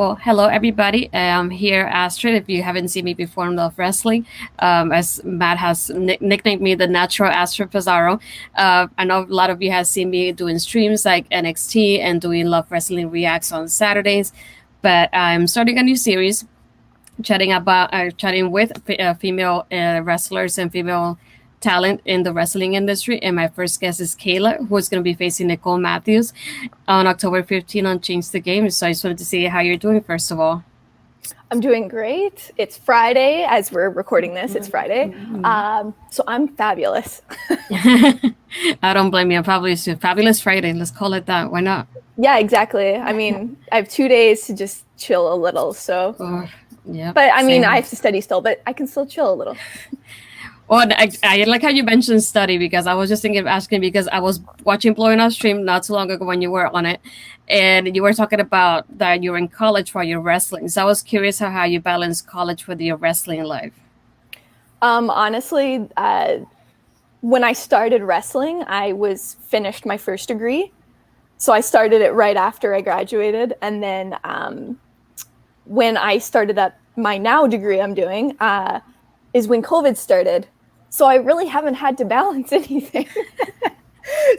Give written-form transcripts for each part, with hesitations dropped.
Well, hello everybody. I'm here, Astrid. If you haven't seen me before in Love Wrestling, as Matt has nicknamed me the natural Astrid Pizzaro. I know a lot of you have seen me doing streams like NXT and doing Love Wrestling Reacts on Saturdays. But I'm starting a new series, chatting with female wrestlers and female talent in the wrestling industry. And my first guest is Kayla, who is going to be facing Nicole Matthews on October 15 on Change the Game. So I just wanted to see how you're doing, first of all. I'm doing great. It's Friday as we're recording this. It's Friday. So I'm fabulous. I don't blame you. I'm probably a fabulous Friday. Let's call it that. Why not? Yeah, exactly. I mean, I have 2 days to just chill a little. So, yeah. But I mean, I have to study still, but I can still chill a little. Well, I like how you mentioned study, because I was just thinking of asking, because I was watching Blowing Up Stream not too long ago when you were on it, and you were talking about that you were in college while you're wrestling. So I was curious how you balance college with your wrestling life. Honestly, when I started wrestling, I was finished my first degree. So I started it right after I graduated. And then when I started up my now degree I'm doing is when COVID started. So I really haven't had to balance anything.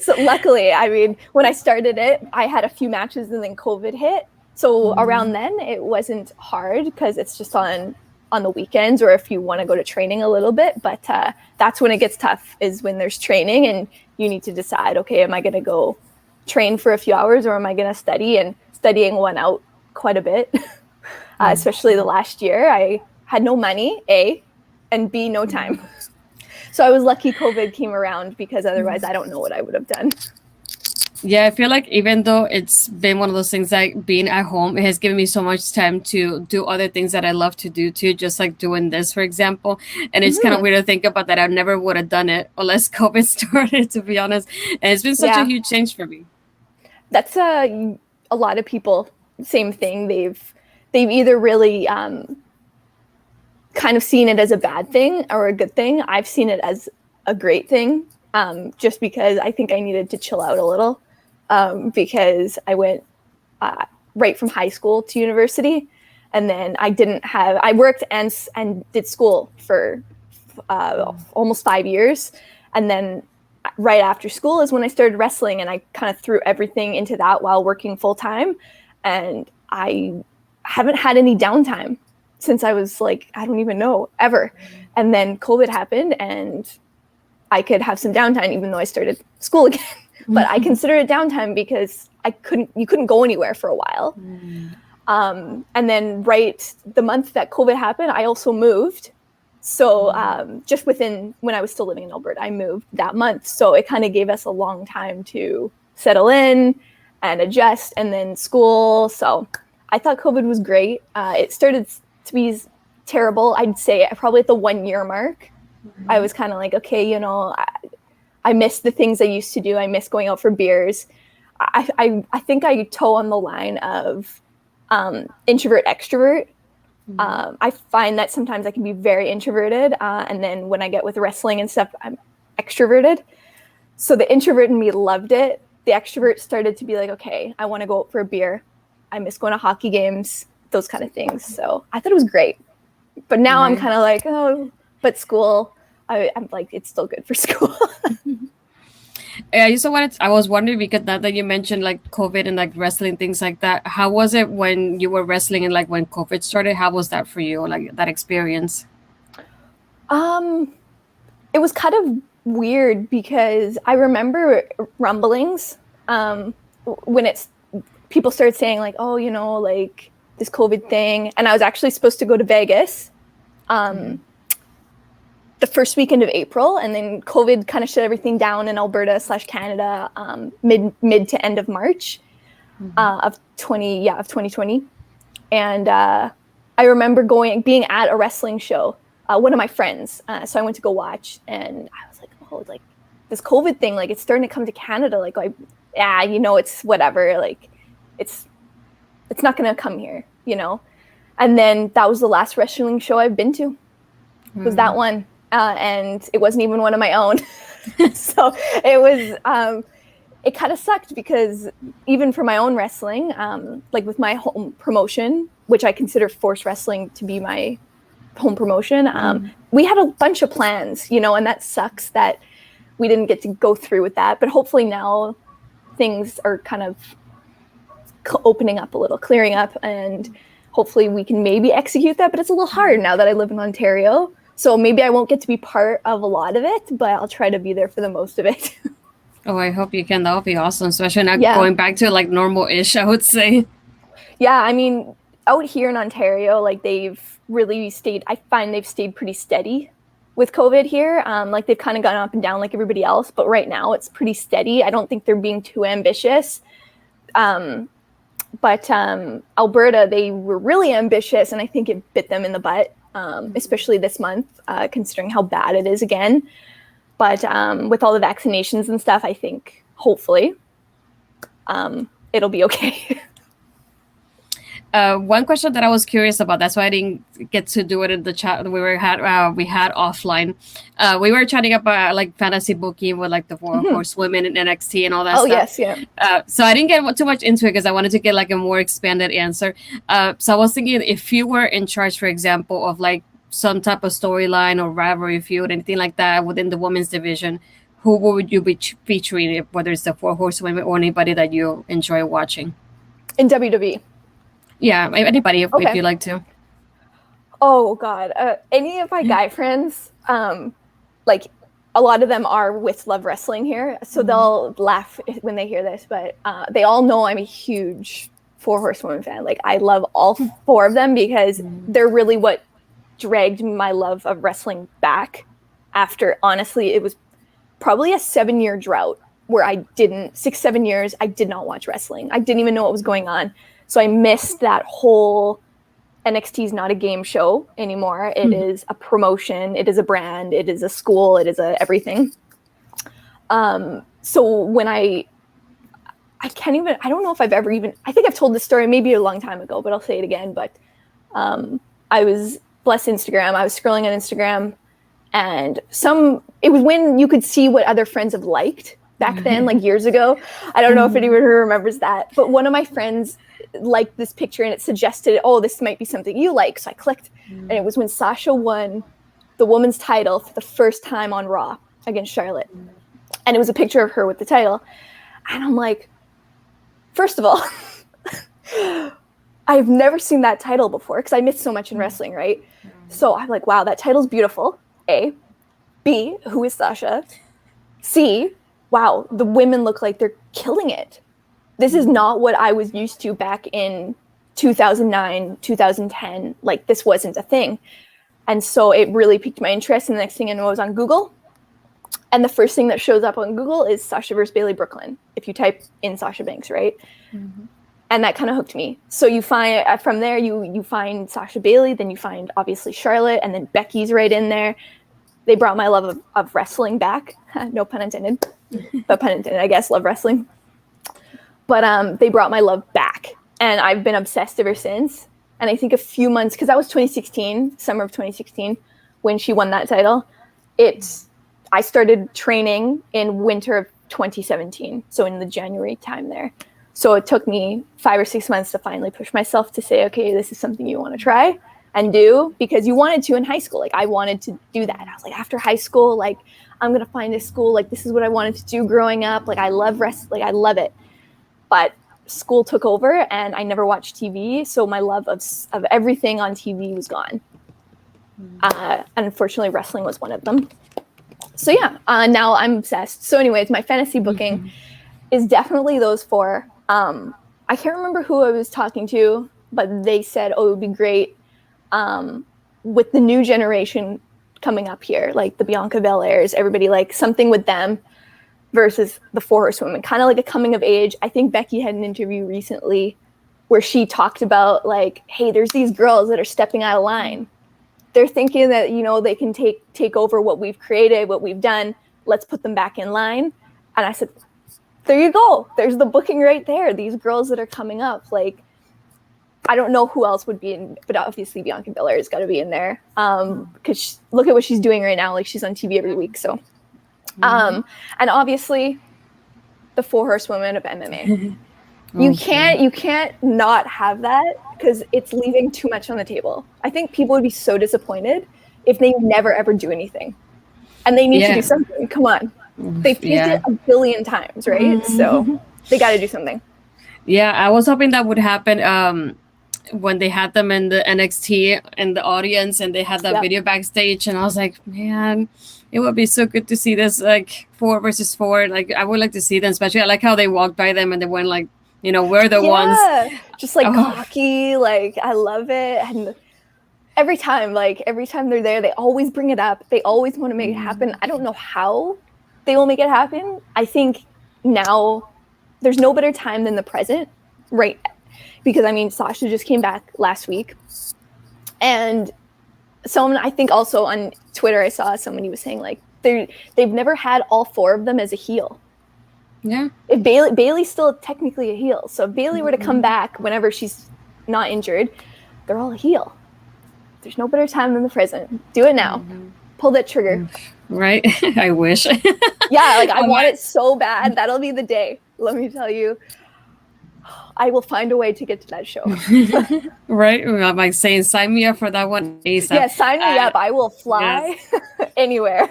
So luckily, I mean, when I started it, I had a few matches and then COVID hit. So around then it wasn't hard, because it's just on the weekends, or if you want to go to training a little bit. But that's when it gets tough, is when there's training and you need to decide, okay, am I going to go train for a few hours, or am I going to study? And studying went out quite a bit, especially the last year. I had no money, A, and B, no time. So I was lucky COVID came around, because otherwise I don't know what I would have done. Yeah, I feel like even though it's been one of those things, like being at home, it has given me so much time to do other things that I love to do too, just like doing this, for example. And it's kind of weird to think about that. I never would have done it unless COVID started, to be honest. And it's been such a huge change for me. That's a lot of people, same thing. They've either really kind of seen it as a bad thing or a good thing. I've seen it as a great thing, just because I think I needed to chill out a little, because I went right from high school to university, and then I worked and did school for almost 5 years, and then right after school is when I started wrestling, and I kind of threw everything into that while working full time, and I haven't had any downtime since I was like, I don't even know, ever. And then COVID happened, and I could have some downtime, even though I started school again. But I consider it downtime because you couldn't go anywhere for a while. And then right the month that COVID happened, I also moved. So just when I was still living in Alberta, I moved that month. So it kind of gave us a long time to settle in and adjust, and then school. So I thought COVID was great. It started to be terrible, I'd say, probably at the 1 year mark. I was kind of like, okay, you know, I miss the things I used to do. I miss going out for beers. I think I toe on the line of introvert, extrovert. I find that sometimes I can be very introverted. And then when I get with wrestling and stuff, I'm extroverted. So the introvert in me loved it. The extrovert started to be like, okay, I want to go out for a beer. I miss going to hockey games, those kind of things. So I thought it was great. But now I'm kind of like, oh, but school, I'm like, it's still good for school. I was wondering, because now that you mentioned like COVID and like wrestling, things like that, how was it when you were wrestling and like when COVID started? How was that for you, like that experience? It was kind of weird, because I remember rumblings when people started saying like, oh, you know, like this COVID thing. And I was actually supposed to go to Vegas the first weekend of April, and then COVID kind of shut everything down in Alberta/Canada mid to end of March of 2020. And I remember being at a wrestling show, one of my friends. So I went to go watch, and I was like, oh, like this COVID thing, like it's starting to come to Canada. Like, you know, it's whatever. Like, it's not going to come here, you know. And then that was the last wrestling show I've been to. Was that one. And it wasn't even one of my own. So it was it kind of sucked because even for my own wrestling, like with my home promotion, which I consider Force Wrestling to be my home promotion, we had a bunch of plans, and that sucks that we didn't get to go through with that. But hopefully now things are kind of opening up a little, clearing up, and hopefully we can maybe execute that. But it's a little hard now that I live in Ontario. So maybe I won't get to be part of a lot of it, but I'll try to be there for the most of it. Oh, I hope you can. That would be awesome, especially not going back to like normal-ish, I would say. Yeah, I mean, out here in Ontario, like they've really stayed, I find they've stayed pretty steady with COVID here. Like they've kind of gone up and down like everybody else, but right now it's pretty steady. I don't think they're being too ambitious. But Alberta, they were really ambitious, and I think it bit them in the butt, especially this month, considering how bad it is again. But with all the vaccinations and stuff, I think hopefully it'll be okay. One question that I was curious about, that's why I didn't get to do it in the chat we had offline. We were chatting about like fantasy booking with like the Four Horsewomen and NXT and all that stuff. Yes, yeah. So I didn't get too much into it because I wanted to get like a more expanded answer. So I was thinking, if you were in charge, for example, of like some type of storyline or rivalry feud, anything like that within the women's division, who would you be featuring, whether it's the Four Horsewomen or anybody that you enjoy watching? In WWE? Yeah, anybody if you'd like to. Oh, God. Any of my guy friends, like a lot of them are with Love Wrestling here, so they'll laugh when they hear this, but they all know I'm a huge Four Horsewomen fan. Like, I love all four of them because they're really what dragged my love of wrestling back after, honestly, it was probably a 7-year drought where 6-7 years, I did not watch wrestling. I didn't even know what was going on. So I missed that whole NXT is not a game show anymore. It is a promotion. It is a brand. It is a school. It is everything. So when I don't know if I've ever I think I've told this story maybe a long time ago, but I'll say it again. But I was, bless Instagram, I was scrolling on Instagram, and it was when you could see what other friends have liked back then, like years ago. I don't know if anyone remembers that, but one of my friends liked this picture and it suggested, oh, this might be something you like. So I clicked, and it was when Sasha won the women's title for the first time on Raw against Charlotte. And it was a picture of her with the title. And I'm like, first of all, I've never seen that title before because I missed so much in wrestling, right? So I'm like, wow, that title's beautiful. A. B, who is Sasha? C, wow, the women look like they're killing it. This is not what I was used to back in 2009, 2010. Like, this wasn't a thing. And so it really piqued my interest. And the next thing I know, I was on Google. And the first thing that shows up on Google is Sasha versus Bayley Brooklyn, if you type in Sasha Banks, right? And that kind of hooked me. So you find, from there, you find Sasha Bayley, then you find, obviously, Charlotte, and then Becky's right in there. They brought my love of wrestling back. No pun intended. But pun intended, I guess, love wrestling. But they brought my love back. And I've been obsessed ever since. And I think a few months, because that was 2016, summer of 2016, when she won that title. I started training in winter of 2017. So in the January time there. So it took me 5 or 6 months to finally push myself to say, okay, this is something you want to try and do, because you wanted to in high school. Like, I wanted to do that. I was like, after high school, like, I'm going to find this school. Like, this is what I wanted to do growing up. Like, I love wrestling. I love it. But school took over and I never watched TV. So my love of everything on TV was gone. Unfortunately, wrestling was one of them. So yeah, now I'm obsessed. So anyways, my fantasy booking is definitely those four. I can't remember who I was talking to, but they said, oh, it would be great with the new generation coming up here, like the Bianca Belairs, everybody, like something with them versus the Four Horsewomen, kind of like a coming of age. I think Becky had an interview recently where she talked about like, hey, there's these girls that are stepping out of line. They're thinking that, they can take over what we've created, what we've done. Let's put them back in line. And I said, there you go. There's the booking right there. These girls that are coming up. Like, I don't know who else would be in, but obviously Bianca Belair has got to be in there. Because look at what she's doing right now. Like, she's on TV every week. So, and obviously the Four Horsewomen of MMA. Okay. You can't not have that because it's leaving too much on the table. I think people would be so disappointed if they never ever do anything. And they need to do something. Come on. They've taped it a billion times, right? So they got to do something. Yeah, I was hoping that would happen when they had them in the NXT in the audience and they had that video backstage, and I was like, man, it would be so good to see this like 4 versus 4. Like I would like to see them, especially I like how they walked by them and they went like, we're the ones. Just like cocky, like I love it. And every time they're there, they always bring it up. They always want to make it happen. I don't know how they will make it happen. I think now there's no better time than the present, right? Because I mean, Sasha just came back last week, and someone, I think also on Twitter, I saw somebody was saying like they've never had all 4 of them as a heel. Yeah. If Bailey's still technically a heel, so if Bailey were to come back whenever she's not injured, they're all a heel. There's no better time than the present. Do it now. Pull that trigger. Right? I wish. Yeah, like I want it so bad. That'll be the day. Let me tell you. I will find a way to get to that show. Right? I'm like saying, sign me up for that one ASAP. Yeah, sign me up. I will fly anywhere.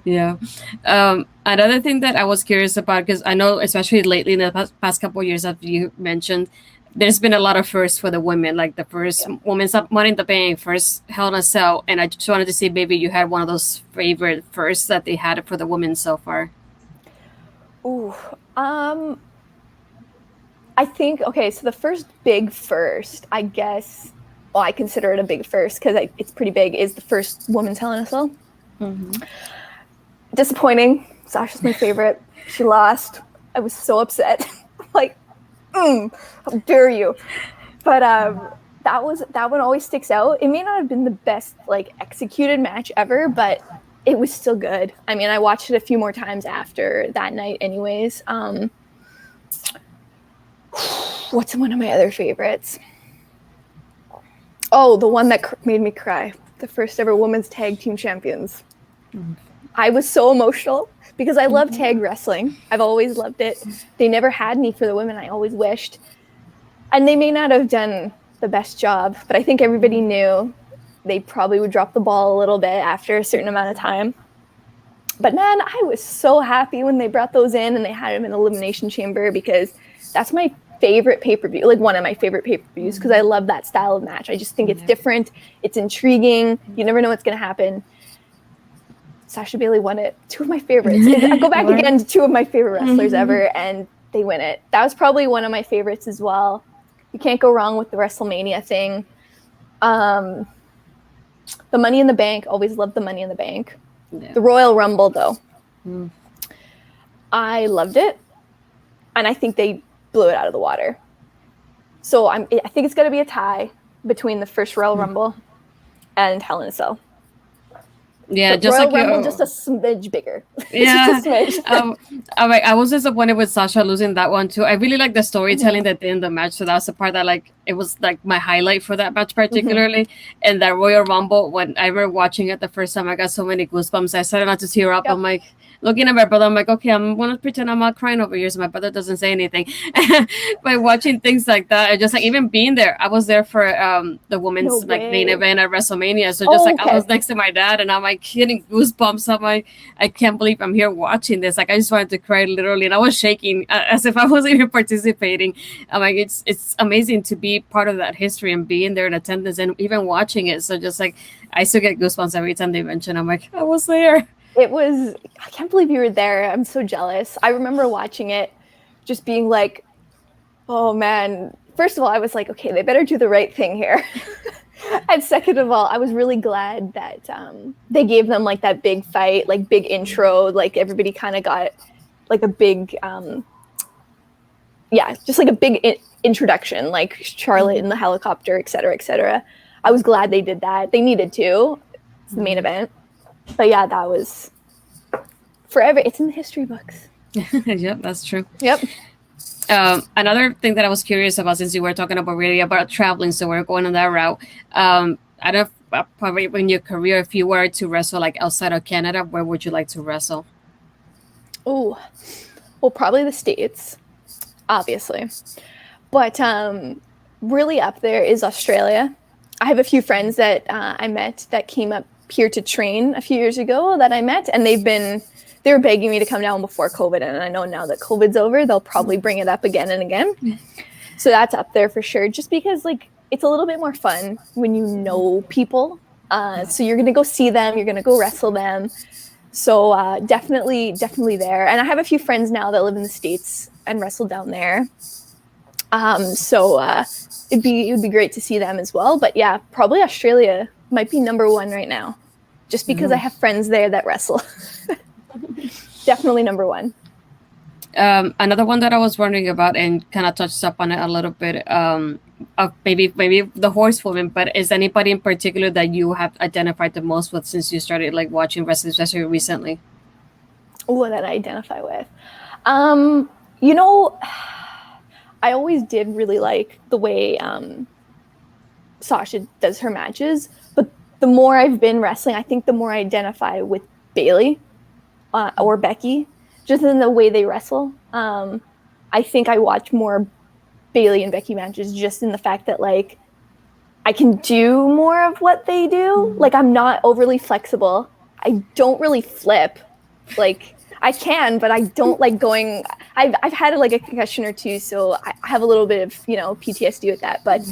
Yeah. Another thing that I was curious about, because I know, especially lately in the past couple of years, as you mentioned, there's been a lot of firsts for the women, like the first Women's Money in the Bank, first Hell in a Cell, and I just wanted to see maybe you had one of those favorite firsts that they had for the women so far. Ooh, I think, okay, so the first big first, I guess, well, I consider it a big first because it's pretty big, is the first Women's Hell in a Cell. Disappointing. Sasha's my favorite. She lost. I was so upset. Like, how dare you? But that one always sticks out. It may not have been the best like executed match ever, but it was still good. I mean, I watched it a few more times after that night anyways. What's one of my other favorites? Oh, the one that made me cry. The first ever women's tag team champions. I was so emotional because I love tag wrestling. I've always loved it. They never had me for the women. I always wished. And they may not have done the best job, but I think everybody knew they probably would drop the ball a little bit after a certain amount of time. But man, I was so happy when they brought those in and they had them in Elimination Chamber because that's my favorite pay-per-view, like one of my favorite pay-per-views, because I love that style of match. I just think it's different. It's intriguing. You never know what's going to happen. Sasha Bailey won it. 2 of my favorites. I go back again to 2 of my favorite wrestlers ever, and they win it. That was probably one of my favorites as well. You can't go wrong with the WrestleMania thing. The Money in the Bank, always loved the Money in the Bank. Yeah. The Royal Rumble, though. I loved it, and I think they blew it out of the water. So I think it's going to be a tie between the first Royal Rumble and Hell in a Cell. Yeah, but just Royal like Rumble, just a smidge bigger. Yeah, just a smidge. I was disappointed with Sasha losing that one too. I really like the storytelling that did in the match, so that was the part that like it was like my highlight for that match particularly. And that Royal Rumble, when I remember watching it the first time, I got so many goosebumps. I started not to tear up. I'm like looking at my brother. I'm like, okay, I'm gonna pretend I'm not crying over here, so my brother doesn't say anything. By watching things like that, I just like even being there. I was there for the women's main event at WrestleMania, so just I was next to my dad, and I'm like getting goosebumps. I'm like, I can't believe I'm here watching this. Like I just wanted to cry literally, and I was shaking as if I wasn't even participating. I'm like, it's amazing to be part of that history and being there in attendance and even watching it. So just like I still get goosebumps every time they mention. I'm like, I was there. It was, I can't believe you were there. I'm so jealous. I remember watching it, just being like, oh man. First of all, I was like, okay, they better do the right thing here. And second of all, I was really glad that they gave them like that big fight, like big intro, like everybody kind of got like a big, just like a big introduction, like Charlotte in the helicopter, et cetera, et cetera. I was glad they did that. They needed to. It's the main event. But yeah, that was forever. It's in the history books. Yep, that's true. Yep. Another thing that I was curious about, since you were talking about really about traveling, so we're going on that route. I don't know, probably in your career, if you were to wrestle like outside of Canada, where would you like to wrestle? Oh, well, probably the States, obviously. But really up there is Australia. I have a few friends that I met that came up here to train a few years ago that I met, and they were begging me to come down before COVID. And I know now that COVID's over, they'll probably bring it up again and again. So that's up there for sure, just because like it's a little bit more fun when you know people. So you're going to go see them, you're going to go wrestle them. So definitely there. And I have a few friends now that live in the States and wrestle down there. So it would be great to see them as well. But yeah, probably Australia might be number one right now, just because I have friends there that wrestle. Definitely number one. Another one that I was wondering about and kind of touched up on it a little bit, of maybe the horsewoman, but is anybody in particular that you have identified the most with since you started like watching wrestling, especially recently? What that I identify with? You know, I always did really like the way Sasha does her matches, but the more I've been wrestling, I think the more I identify with Bayley or Becky, just in the way they wrestle. I think I watch more Bayley and Becky matches just in the fact that like I can do more of what they do. Like I'm not overly flexible. I don't really flip. Like I can, but I don't like going. I've had like a concussion or two, so I have a little bit of PTSD with that. But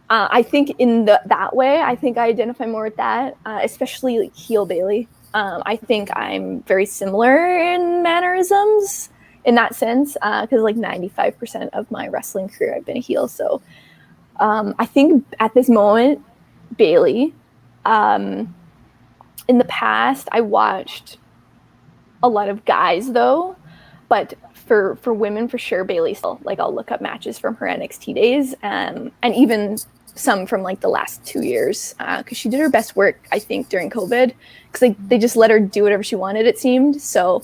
I think in that way, I think I identify more with that, especially like heel Bayley. I think I'm very similar in mannerisms in that sense, because like 95% of my wrestling career I've been a heel. So I think at this moment, Bayley. In the past, I watched a lot of guys though, but for women for sure, Bayley still. Like I'll look up matches from her NXT days, and even some from like the last 2 years, because she did her best work I think during COVID, because they just let her do whatever she wanted it seemed. So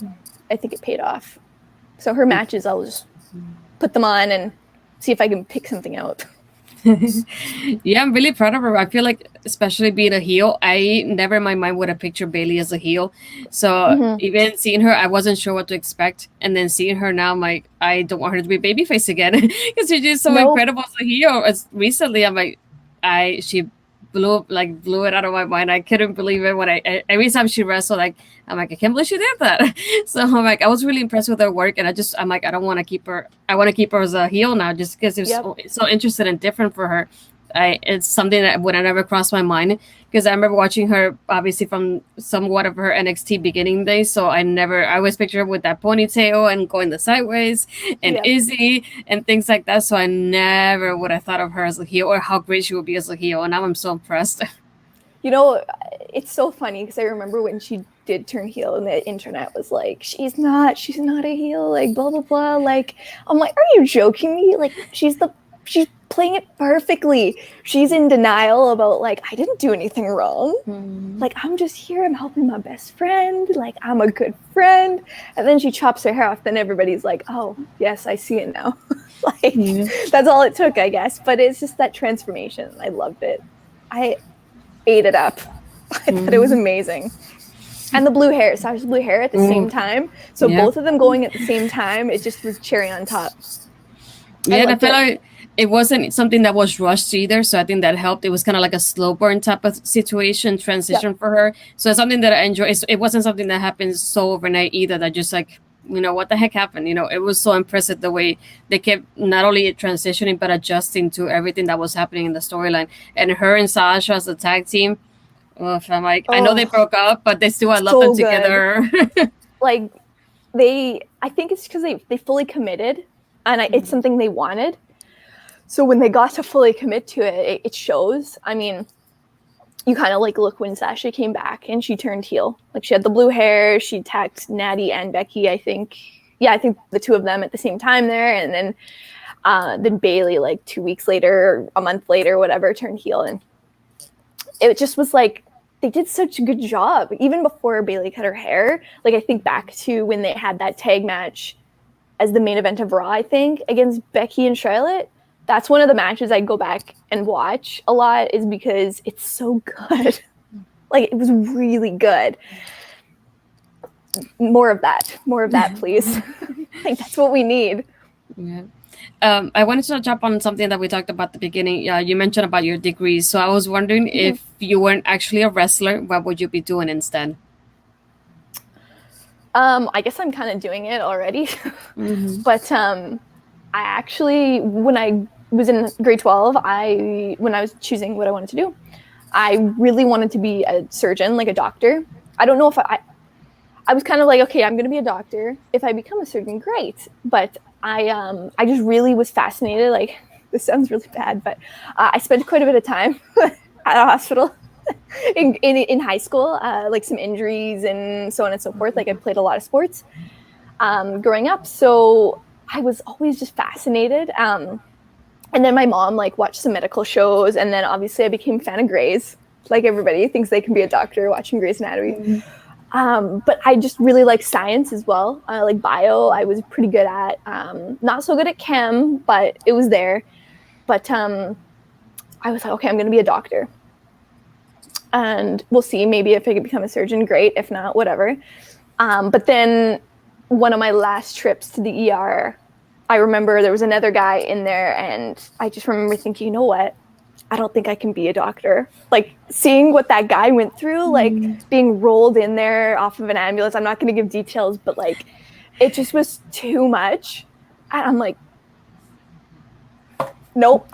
I think it paid off. So her matches, I'll just put them on and see if I can pick something out. Yeah, I'm really proud of her. I feel like, especially being a heel, I never in my mind would have pictured Bayley as a heel. So even seeing her, I wasn't sure what to expect. And then seeing her now, I'm like, I don't want her to be babyface again because she's just so incredible as a heel. As recently, I'm like, she blew it out of my mind. I couldn't believe it when every time she wrestled, like I'm like, I can't believe she did that. So I'm like, I was really impressed with her work, and I'm like, I don't want to keep her. I want to keep her as a heel now, just because it's so interesting and different for her. It's something that would have never crossed my mind, because I remember watching her obviously from somewhat of her NXT beginning days. So I always picture her with that ponytail and going the sideways and Izzy and things like that. So I never would have thought of her as a heel or how great she would be as a heel. And now I'm so impressed. It's so funny because I remember when she did turn heel and the internet was like, she's not a heel, like blah blah blah. Like I'm like, are you joking me? Like she's playing it perfectly. She's in denial about like, I didn't do anything wrong. Like I'm just here, I'm helping my best friend, like I'm a good friend. And then she chops her hair off, then everybody's like, oh yes, I see it now. That's all it took, I guess. But it's just that transformation. I loved it. I ate it up. I thought it was amazing. And the blue hair, Sasha's blue hair at the same time. So both of them going at the same time, it just was cherry on top. And I felt like it wasn't something that was rushed either. So I think that helped. It was kind of like a slow burn type of transition for her. So it's something that I enjoy. It wasn't something that happened so overnight either, that just like, what the heck happened? It was so impressive the way they kept not only transitioning, but adjusting to everything that was happening in the storyline. And her and Sasha as a tag team, I'm like, I know they broke up, but I love them together. Like I think it's because they fully committed, and it's something they wanted. So when they got to fully commit to it, it shows. I mean, you kind of like look when Sasha came back and she turned heel. Like she had the blue hair, she tagged Natty and Becky, I think. Yeah, I think the two of them at the same time there. And then Bayley, like 2 weeks later, or a month later, whatever, turned heel. And it just was like, they did such a good job. Even before Bayley cut her hair, like I think back to when they had that tag match as the main event of Raw, I think, against Becky and Charlotte. That's one of the matches I go back and watch a lot, is because it's so good. Like it was really good. more of that, please. I think that's what we need. Yeah. I wanted to jump on something that we talked about at the beginning. You mentioned about your degrees. So I was wondering if you weren't actually a wrestler, what would you be doing instead? I guess I'm kind of doing it already. But I actually, when I was in grade 12, when I was choosing what I wanted to do, I really wanted to be a surgeon, like a doctor. I don't know if I was kind of like, okay, I'm going to be a doctor. If I become a surgeon, great. But I just really was fascinated. Like, this sounds really bad, but I spent quite a bit of time at a hospital in high school, like some injuries and so on and so forth. Like, I played a lot of sports growing up, so I was always just fascinated. And then my mom like watched some medical shows, and then obviously I became a fan of Grey's. Like, everybody thinks they can be a doctor watching Grey's Anatomy. But I just really like science as well. Like bio, I was pretty good at. Not so good at chem, but it was there. But I was like, okay, I'm going to be a doctor. And we'll see. Maybe if I could become a surgeon, great. If not, whatever. But then one of my last trips to the ER, I remember there was another guy in there, and I just remember thinking, you know what? I don't think I can be a doctor. Like, seeing what that guy went through, like being rolled in there off of an ambulance. I'm not going to give details, but like, it just was too much. And I'm like, nope.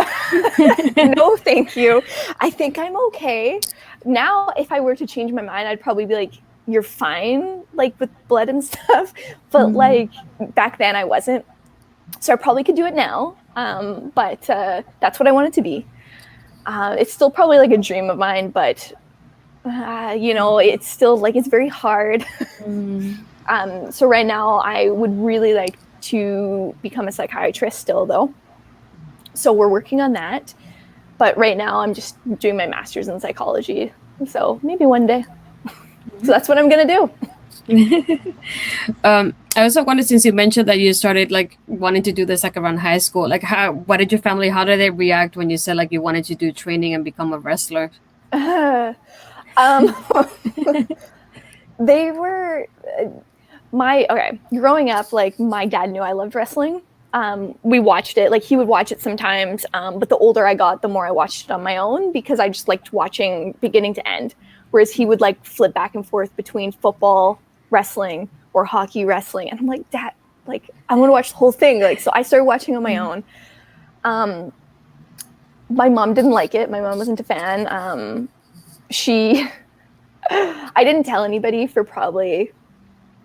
No, thank you. I think I'm okay. Now, if I were to change my mind, I'd probably be like, you're fine, like with blood and stuff. But like back then I wasn't. So I probably could do it now. But that's what I want it to be. It's still probably like a dream of mine, but it's still like, it's very hard. So right now I would really like to become a psychiatrist still, though. So we're working on that. But right now I'm just doing my master's in psychology. So maybe one day. So that's what I'm going to do. I also wondered, since you mentioned that you started like wanting to do this like around high school, like what did your family, how did they react when you said like you wanted to do training and become a wrestler? They were growing up, like my dad knew I loved wrestling. We watched it, like he would watch it sometimes, but the older I got, the more I watched it on my own, because I just liked watching beginning to end, whereas he would like flip back and forth between football, wrestling, or hockey, wrestling, and I'm like, Dad, like I want to watch the whole thing. Like, so I started watching on my own. My mom didn't like it. My mom wasn't a fan. I didn't tell anybody for probably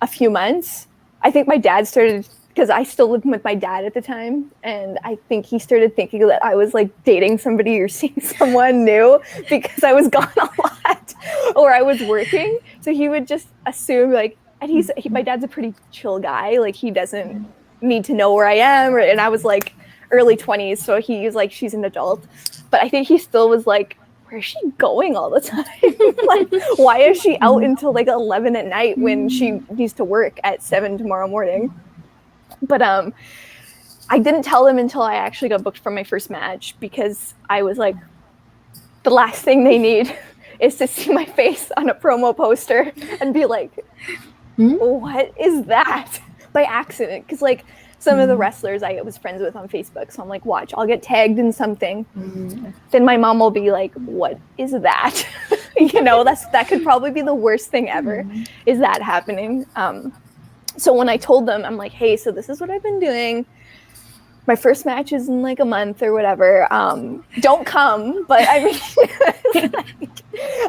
a few months. I think my dad started, because I still lived with my dad at the time, and I think he started thinking that I was like dating somebody or seeing someone new because I was gone a lot or I was working. So he would just assume like, and my dad's a pretty chill guy. Like, he doesn't need to know where I am. And I was like early 20s. So he was like, she's an adult. But I think he still was like, where is she going all the time? Like, why is she out until like 11 at night when she needs to work at 7 tomorrow morning? But I didn't tell them until I actually got booked for my first match, because I was like, the last thing they need is to see my face on a promo poster and be like, what is that? By accident. Because like some of the wrestlers I was friends with on Facebook, so I'm like, watch, I'll get tagged in something. Then my mom will be like, what is that? That could probably be the worst thing ever, is that happening. So when I told them, I'm like, hey, so this is what I've been doing. My first match is in like a month or whatever. Don't come, but I mean,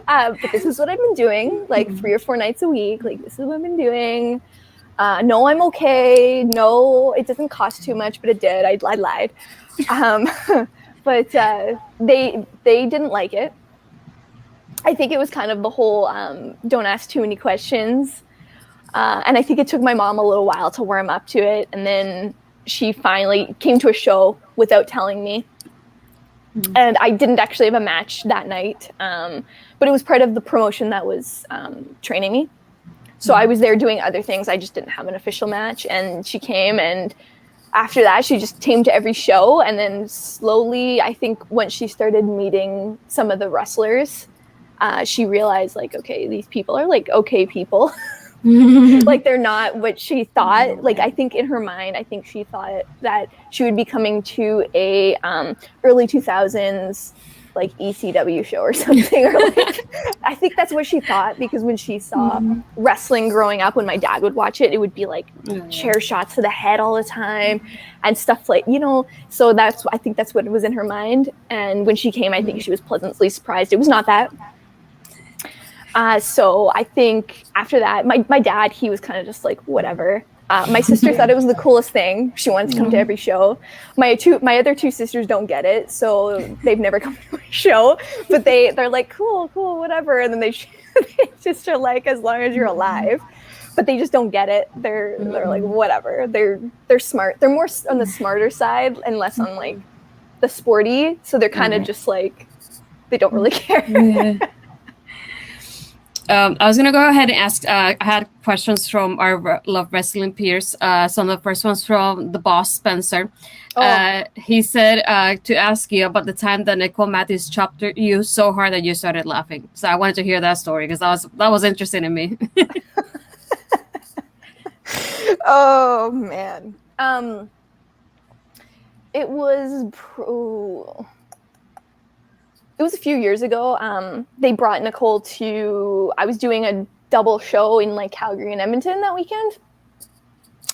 but this is what I've been doing, like 3 or 4 nights a week. Like, this is what I've been doing. No, I'm okay. No, it doesn't cost too much, but it did. I lied. But they didn't like it. I think it was kind of the whole don't ask too many questions. And I think it took my mom a little while to warm up to it. And then she finally came to a show without telling me. And I didn't actually have a match that night. But it was part of the promotion that was training me. So I was there doing other things. I just didn't have an official match. And she came, and after that, she just came to every show. And then slowly, I think once she started meeting some of the wrestlers, she realized like, okay, these people are like okay people. Like they're not what she thought. Like I think in her mind, I think she thought that she would be coming to a early 2000s like ECW show or something. Or like, I think that's what she thought, because when she saw wrestling growing up, when my dad would watch it, it would be like chair shots to the head all the time and stuff like, you know, so I think that's what was in her mind. And when she came, I think she was pleasantly surprised. It was not that. So I think after that, my dad, he was kind of just like, whatever. My sister thought it was the coolest thing. She wanted to come to every show. My other two sisters don't get it, so they've never come to a show. But they're like, cool, whatever. And then they just are like, as long as you're alive. But they just don't get it. They're like, whatever. They're smart. They're more on the smarter side and less on like the sporty. So they're kind of just like, they don't really care. Yeah. I was going to go ahead and ask, I had questions from our Love Wrestling peers. Some of the first ones from the boss, Spencer. He said to ask you about the time that Nicole Matthews chopped you so hard that you started laughing. So I wanted to hear that story because that was interesting to me. Oh, man. It was a few years ago. They brought Nicole I was doing a double show in like Calgary and Edmonton that weekend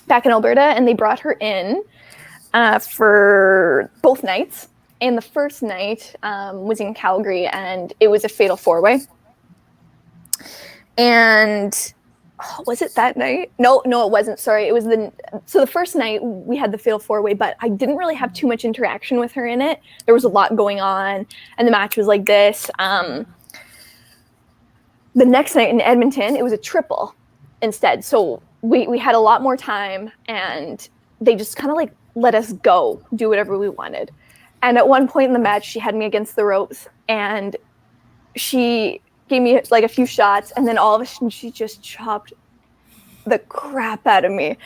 back in Alberta, and they brought her in for both nights. And the first night was in Calgary, and it was a fatal 4-way. And was it that night? No, it wasn't. Sorry. It was so the first night we had the fatal 4-way, but I didn't really have too much interaction with her in it. There was a lot going on, and the match was like this. The next night in Edmonton, it was a triple instead. So we had a lot more time, and they just kind of like let us go, do whatever we wanted. And at one point in the match, she had me against the ropes, and she gave me like a few shots, and then all of a sudden she just chopped the crap out of me.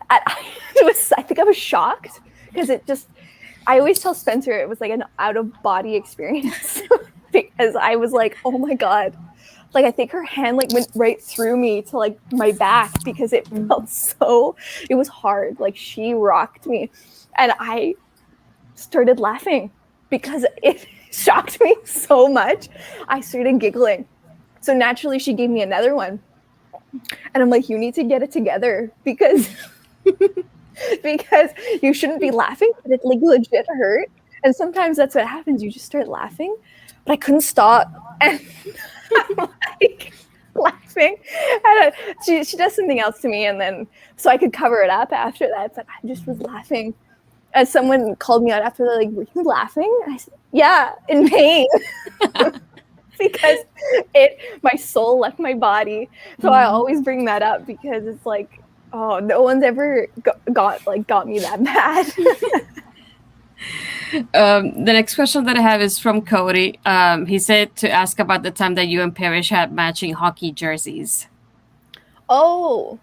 I think I was shocked, because I always tell Spencer it was like an out-of-body experience because I was like, oh my God. Like I think her hand like went right through me to like my back, because it felt it was hard. Like she rocked me, and I started laughing because it shocked me so much. I started giggling. So naturally she gave me another one. And I'm like, you need to get it together, because you shouldn't be laughing, but it like legit hurt. And sometimes that's what happens. You just start laughing, but I couldn't stop. And I'm like laughing. And she does something else to me, and then so I could cover it up after that, but I just was laughing. And someone called me out after, they're like, were you laughing? And I said, yeah, in pain. Because my soul left my body. So I always bring that up, because it's like, oh, no one's ever got me that bad. The next question that I have is from Cody. He said to ask about the time that you and Parrish had matching hockey jerseys. Oh,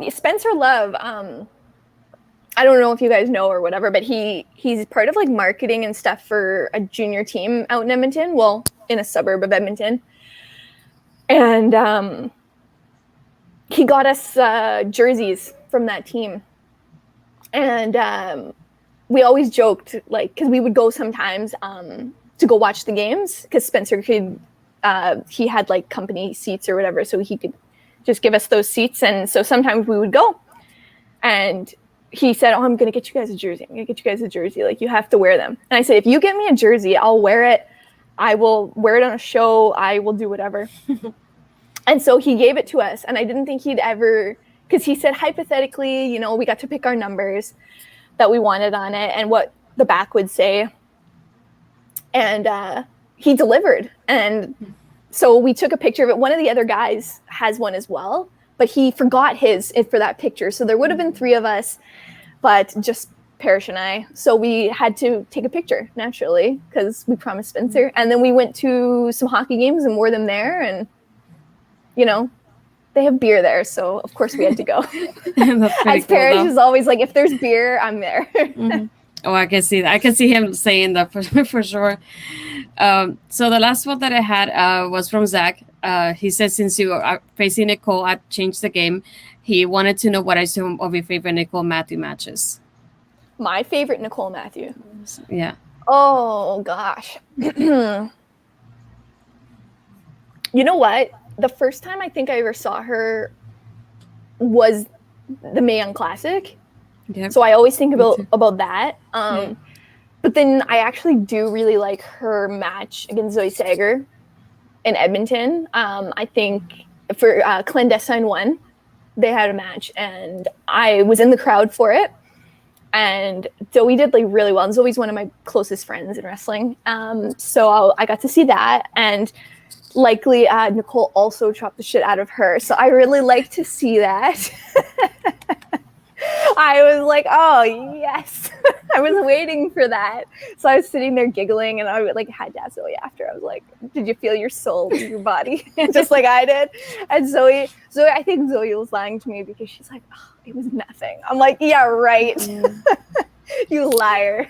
Spencer Love. I don't know if you guys know or whatever, but he's part of like marketing and stuff for a junior team out in Edmonton. Well, in a suburb of Edmonton. And he got us jerseys from that team. And we always joked, like, because we would go sometimes to go watch the games, because Spencer he had like company seats or whatever, so he could just give us those seats. And so sometimes we would go. And he said, oh, I'm going to get you guys a jersey. I'm going to get you guys a jersey. Like, you have to wear them. And I said, if you get me a jersey, I'll wear it. I will wear it on a show. I will do whatever. And so he gave it to us. And I didn't think he'd ever, because he said, hypothetically, you know, we got to pick our numbers that we wanted on it and what the back would say. And he delivered. And so we took a picture of it. One of the other guys has one as well, but he forgot his for that picture. So there would have been 3 of us, but just Parrish and I. So we had to take a picture, naturally, because we promised Spencer. And then we went to some hockey games and wore them there. And, you know, they have beer there. So, of course, we had to go. As Parrish is always like, if there's beer, I'm there. Oh, I can see that. I can see him saying that for, for sure. So the last one that I had was from Zach. He says, since you are facing Nicole at Change the Game, he wanted to know what are some of your favorite Nicole Matthews matches. My favorite Nicole Matthews. Yeah. Oh, gosh. You know what? The first time I think I ever saw her was the Mae Young Classic. Yep. So I always think about that. But then I actually do really like her match against Zoe Sager in Edmonton. I think for Clandestine 1, they had a match, and I was in the crowd for it. And Zoe did like really well. And Zoe's one of my closest friends in wrestling. So I got to see that. And likely Nicole also chopped the shit out of her. So I really like to see that. I was like, oh, yes. I was waiting for that. So I was sitting there giggling, and I like had to ask Zoe after. I was like, did you feel your soul in your body? Just like I did. And Zoe, I think Zoe was lying to me because she's like, oh, it was nothing. I'm like, yeah, right. You liar.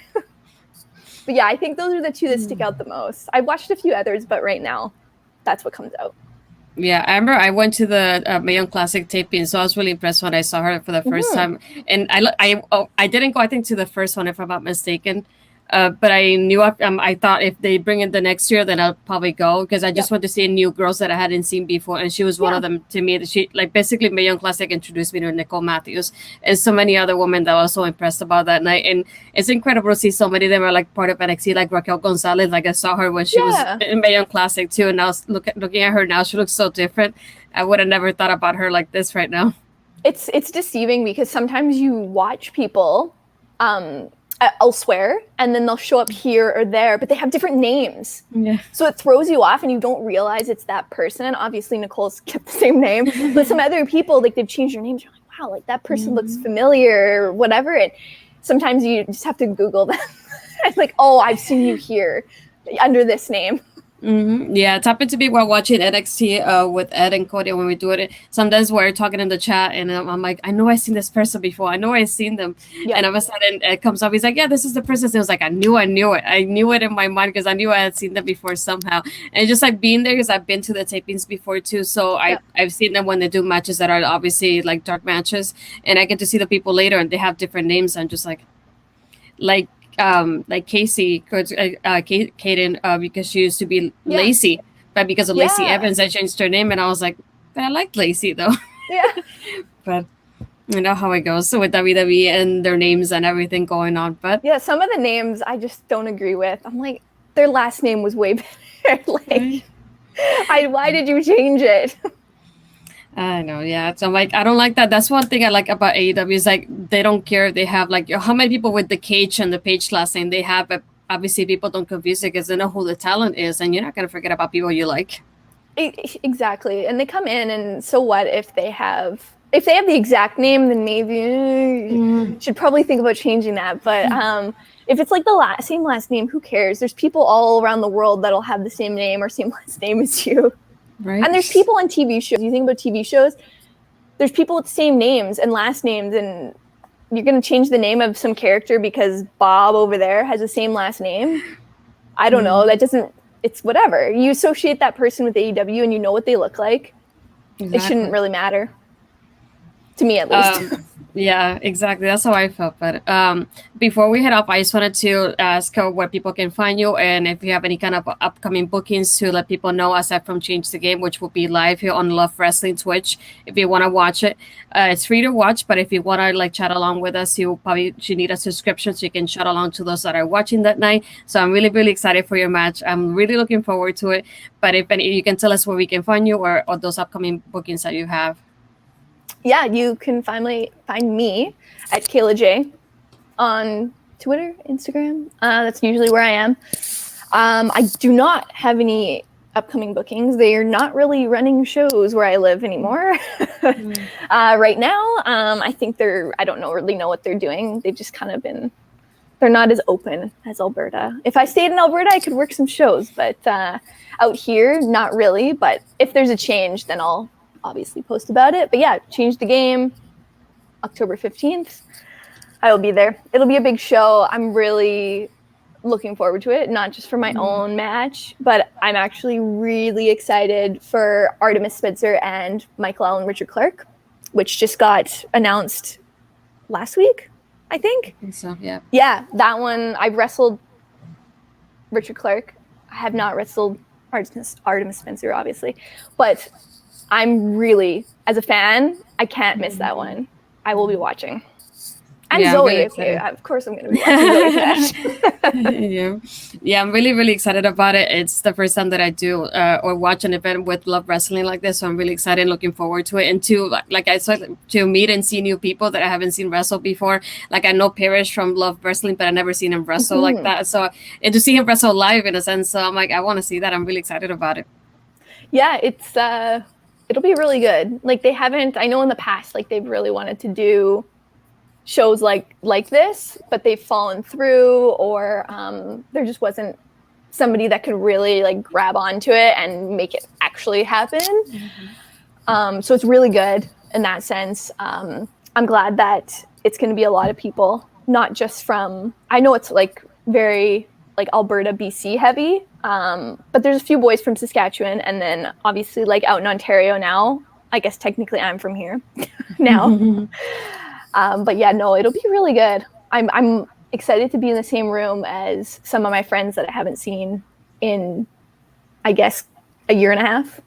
But yeah, I think those are the two that stick out the most. I've watched a few others, but right now, that's what comes out. Yeah, I remember I went to the Mae Young Classic taping, so I was really impressed when I saw her for the first time. And I didn't go, I think, to the first one, if I'm not mistaken. But I knew I thought if they bring it the next year, then I'll probably go, because I just want to see new girls that I hadn't seen before, and she was one of them to me. She like basically Mae Young Classic introduced me to Nicole Matthews and so many other women that I was so impressed about that night. And it's incredible to see so many of them are like part of NXT, like Raquel Gonzalez. Like I saw her when she was in Mae Young Classic too, and now looking at her now, she looks so different. I would have never thought about her like this right now. It's deceiving because sometimes you watch people elsewhere, and then they'll show up here or there, but they have different names. Yeah. So it throws you off, and you don't realize it's that person. Obviously, Nicole's kept the same name, but some other people, like, they've changed their names. You're like, wow, like that person looks familiar or whatever. And sometimes you just have to Google them. It's like, oh, I've seen you here under this name. Mm-hmm. Yeah, it's happened to me while watching NXT with Ed and Cody when we do it. Sometimes we're talking in the chat, and I'm like, I know I've seen this person before. I know I've seen them. Yeah. And all of a sudden, Ed comes up. He's like, yeah, this is the person. And it was like, I knew it. I knew it in my mind because I knew I had seen them before somehow. And just like being there, because I've been to the tapings before too. So I've seen them when they do matches that are obviously like dark matches. And I get to see the people later, and they have different names. I'm just like Casey, Kaden, because she used to be Lacey, but because of Lacey Evans, I changed her name, and I was like, but I like Lacey though. Yeah. But you know how it goes. So with WWE and their names and everything going on, but yeah, some of the names I just don't agree with. I'm like, their last name was way better. Like, why did you change it? I know, yeah. So I'm like, I don't like that. That's one thing I like about AEW is like they don't care if they have like how many people with the Cage and the Page last name they have, but obviously people don't confuse it because they know who the talent is, and you're not gonna forget about people you like. Exactly, and they come in, and so what if they have the exact name? Then maybe should probably think about changing that. But if it's like the same last name, who cares? There's people all around the world that'll have the same name or same last name as you. Right. And there's people on TV shows. You think about TV shows, there's people with the same names and last names, and you're going to change the name of some character because Bob over there has the same last name. I don't know. That doesn't, it's whatever. You associate that person with AEW and you know what they look like. Exactly. It shouldn't really matter. To me, at least. Yeah, exactly. That's how I felt. But before we head up, I just wanted to ask where people can find you, and if you have any kind of upcoming bookings to let people know aside from Change the Game, which will be live here on Love Wrestling Twitch. If you want to watch it, it's free to watch. But if you want to like chat along with us, you probably should need a subscription so you can chat along to those that are watching that night. So I'm really, really excited for your match. I'm really looking forward to it. But if you can tell us where we can find you or those upcoming bookings that you have. Yeah, you can find me at Kayla Jaye on Twitter, Instagram. That's usually where I am. I do not have any upcoming bookings. They are not really running shows where I live anymore. Right now, I think I don't really know what they're doing. They've just kind of they're not as open as Alberta. If I stayed in Alberta, I could work some shows, but out here, not really. But if there's a change, then I'll obviously post about it. But yeah, Change the Game, October 15th. I will be there. It'll be a big show. I'm really looking forward to it, not just for my own match, but I'm actually really excited for Artemis Spencer and Michael Allen Richard Clark, which just got announced last week, I think. So, yeah. Yeah, that one. I've wrestled Richard Clark. I have not wrestled Artemis Spencer, obviously, but I'm really, as a fan, I can't miss that one. I will be watching. And yeah, Zoe, really okay, of course I'm going to be watching Zoe's match. Yeah, I'm really, really excited about it. It's the first time that I do or watch an event with Love Wrestling like this, so I'm really excited and looking forward to it. And to, like I said, to meet and see new people that I haven't seen wrestle before. Like I know Parrish from Love Wrestling, but I never seen him wrestle like that. So, and to see him wrestle live in a sense, so I'm like, I want to see that. I'm really excited about it. Yeah, it's it'll be really good. Like they haven't, I know in the past, like they've really wanted to do shows like this, but they've fallen through, or there just wasn't somebody that could really like grab onto it and make it actually happen. So it's really good in that sense. I'm glad that it's going to be a lot of people, not just from, I know it's like very like Alberta, BC heavy, but there's a few boys from Saskatchewan, and then obviously like out in Ontario now. I guess technically I'm from here now. But yeah, no, it'll be really good. I'm excited to be in the same room as some of my friends that I haven't seen in, I guess, a year and a half.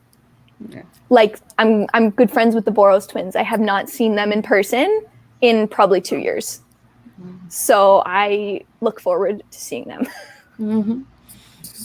Yeah. Like I'm good friends with the Boros twins. I have not seen them in person in probably 2 years. So I look forward to seeing them.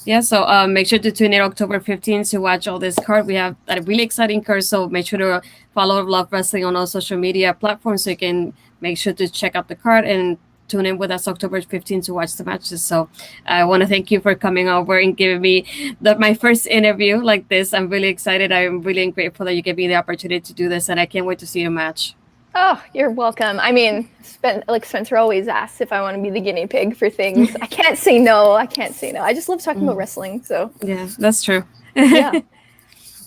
Yeah, so make sure to tune in October 15th to watch all this card. We have a really exciting card, so make sure to follow Love Wrestling on all social media platforms so you can make sure to check out the card and tune in with us October 15th to watch the matches. So I want to thank you for coming over and giving me my first interview like this. I'm really excited. I'm really grateful that you gave me the opportunity to do this, and I can't wait to see your match. Oh, you're welcome. I mean, Spencer always asks if I want to be the guinea pig for things. I can't say no. I just love talking about wrestling. So yeah, that's true. Yeah.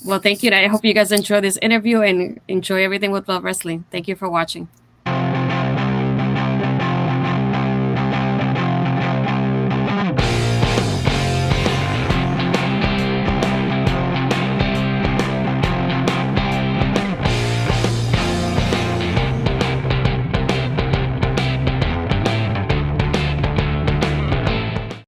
Well, thank you. I hope you guys enjoy this interview and enjoy everything with Love Wrestling. Thank you for watching.